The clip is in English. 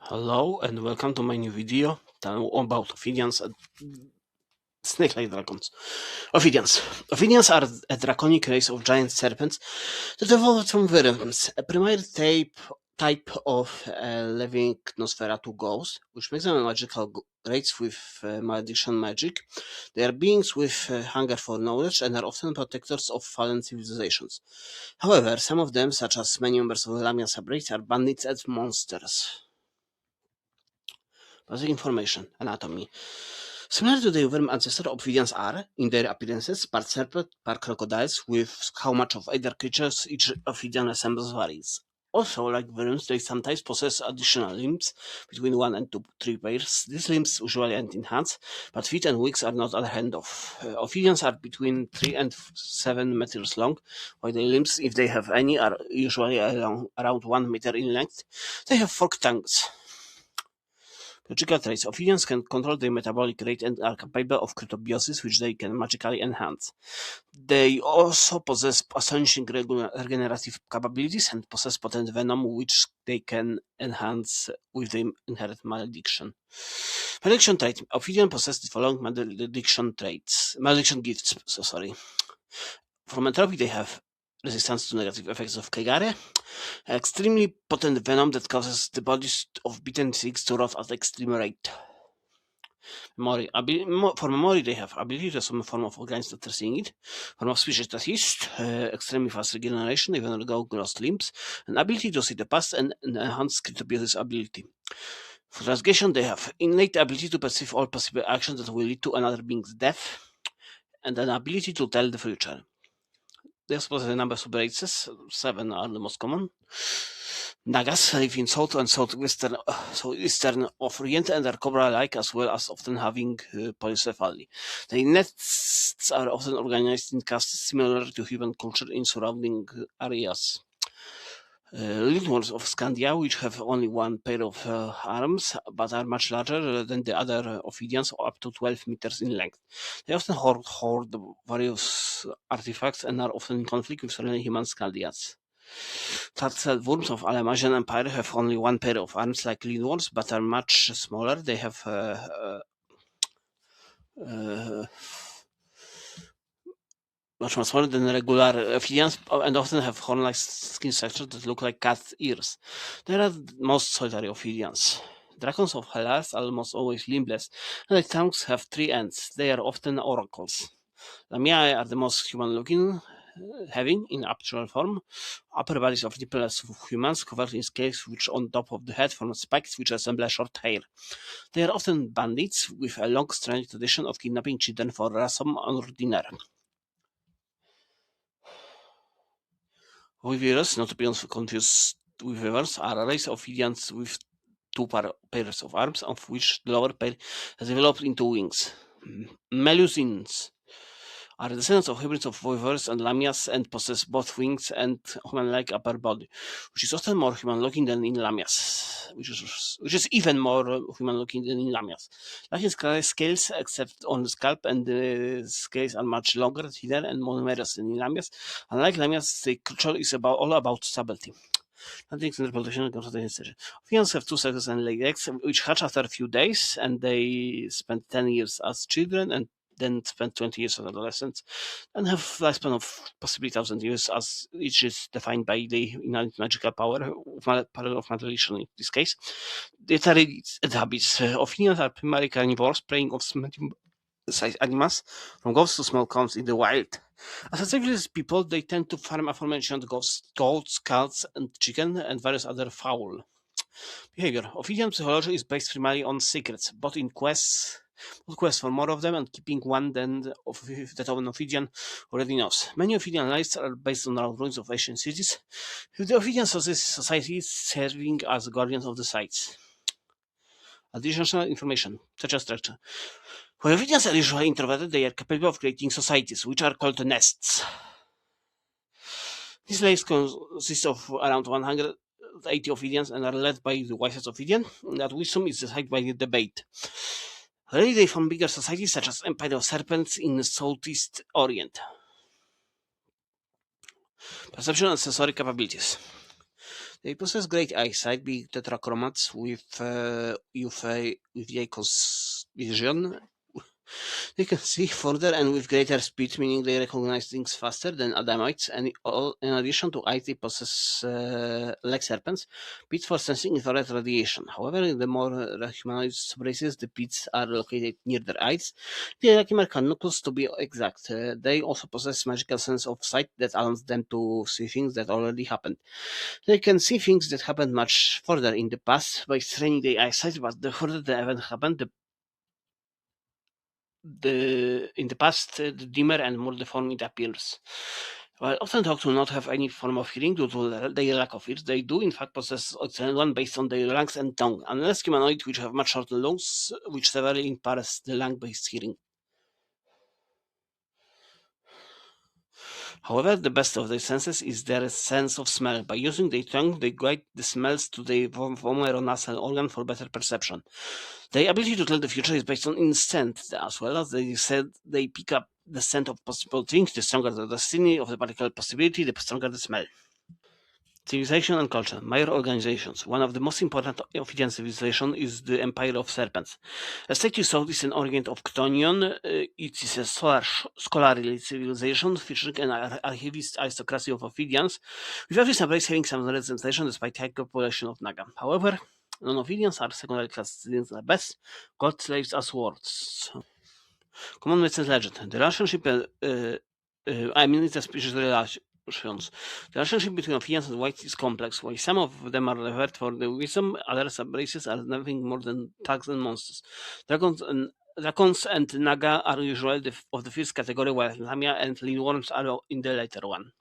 Hello and welcome to my new video about Oidians and snake-like dragons. Oidians are a draconic race of giant serpents that evolved from worms, a primary type of living Nosferatu ghost, which makes them a magical race with malediction magic. They are beings with hunger for knowledge and are often protectors of fallen civilizations. However, some of them, such as many members of the Lamia subrace, are bandits and monsters. Basic information. Anatomy. Similar to the worm ancestor, Oidians are, in their appearances, part serpent, part crocodiles, with how much of either creatures each Oidian resembles varies. Also, like worms, they sometimes possess additional limbs, between 1 and 3 pairs. These limbs usually end in hands, but feet and wings are not unheard of. Oidians are between 3 and 7 meters long, while their limbs, if they have any, are usually around 1 meter in length. They have forked tongues. Biological traits. Oidians can control their metabolic rate and are capable of cryptobiosis, which they can magically enhance. They also possess astonishing regenerative capabilities and possess potent venom, which they can enhance with their inherent malediction. Malediction trait. Oidian possess the following malediction gifts. From entropy, they have resistance to negative effects of Kegare, extremely potent venom that causes the bodies of beaten things to rot at extreme rate. Memory. For memory, they have ability to some form of organisms that are seeing it, form of species that is, extremely fast regeneration, even undergo lost limbs, and ability to see the past and enhance cryptobiosis ability. For transgression, they have innate ability to perceive all possible actions that will lead to another being's death, and an ability to tell the future. They also possess a number of subraces. 7 are the most common. Nagas live in south and southeastern of Orient and are cobra-like, as well as often having polycephaly. The nests are often organized in castes similar to human culture in surrounding areas. Lindworms of Scandia, which have only 1 pair of arms, but are much larger than the other Oidians, up to 12 meters in length. They often hoard various artifacts and are often in conflict with surrounding human Scandians. Turtle worms of Alemasian Empire have only 1 pair of arms like lindworms, but are much smaller. They have much more smaller than regular Oidians and often have horn-like skin structures that look like cat ears. They are most solitary Oidians. Dragons of Hellas are almost always limbless, and their tongues have 3 ends. They are often oracles. Lamia are the most human-looking, having, in actual form, upper bodies of nipples of humans covered in scales which on top of the head form spikes which resemble short hair. They are often bandits with a long-standing tradition of kidnapping children for ransom or dinner. Weavers, not to be confused with weavers, are a race of Oidians with 2 pairs of arms, of which the lower pair has developed into wings. Melusines are descendants of hybrids of weavers and lamias and possess both wings and human-like upper body, which is often more human-looking than in lamias, which is even more human-looking than in lamias. Lacking scales, except on the scalp, and the scales are much longer, thinner, and more numerous than in lamias. Unlike lamias, the culture is all about stability. Oidians have 2 sexes and eggs, which hatch after a few days, and they spend 10 years as children and then spend 20 years as adolescents, and have lifespan of possibly 1,000 years, as each is defined by the innate magical power of malediction in this case. Dietary habits. Oidians are primarily carnivores, preying on medium-sized animals, from ghosts to small counts in the wild. As civilized people, they tend to farm aforementioned goats, cats, and chicken, and various other fowl. Behavior. Oidian psychology is based primarily on secrets, both quest for more of them and keeping one that an Oidian already knows. Many Oidian lives are based on ruins of ancient cities, with the Oidian societies serving as guardians of the sites. Additional information, such as structure. While Oidians are usually introverted, they are capable of creating societies, which are called nests. These lives consist of around 180 Oidians and are led by the wisest Oidian, that wisdom is decided by the debate. Really, they form bigger societies such as Empire of Serpents in Southeast Orient. Perception and sensory capabilities. They possess great eyesight, being tetrachromats with UV vision. They can see further and with greater speed, meaning they recognize things faster than Adamites. And in addition to eyes, they possess, like serpents, pits for sensing infrared radiation. However, in the more humanoid races, the pits are located near their eyes, the elachimer nucleus to be exact. They also possess magical sense of sight that allows them to see things that already happened. They can see things that happened much further in the past by straining their eyesight, but the further the event happened, in the past, the dimmer and more deformed it appears. While often thought to not have any form of hearing due to their lack of ears, they do in fact possess one based on their lungs and tongue, unless humanoid which have much shorter lungs, which severely impairs the lung-based hearing. However, the best of their senses is their sense of smell. By using their tongue, they guide the smells to their vomeronasal organ for better perception. Their ability to tell the future is based on instinct, as well as they said they pick up the scent of possible things. The stronger the destiny of the particular possibility, the stronger the smell. Civilization and culture. Major organizations. One of the most important of Oidian civilization is the Empire of Serpents. A state southeast and orient of Ctonion, it is a scholarly civilization featuring an archivist aristocracy of Oidians, with every subrace having some representation despite high population of Naga. However, non-Oidians are secondary class citizens at best, god slaves as wards. Common myth and legend. The relationship, it's a species relations. The relationship between Oidians and whites is complex. While some of them are revered for their wisdom, other subraces are nothing more than thugs and monsters. Dragons and Naga are usually of the first category, while Lamia and Leanworms are in the later one.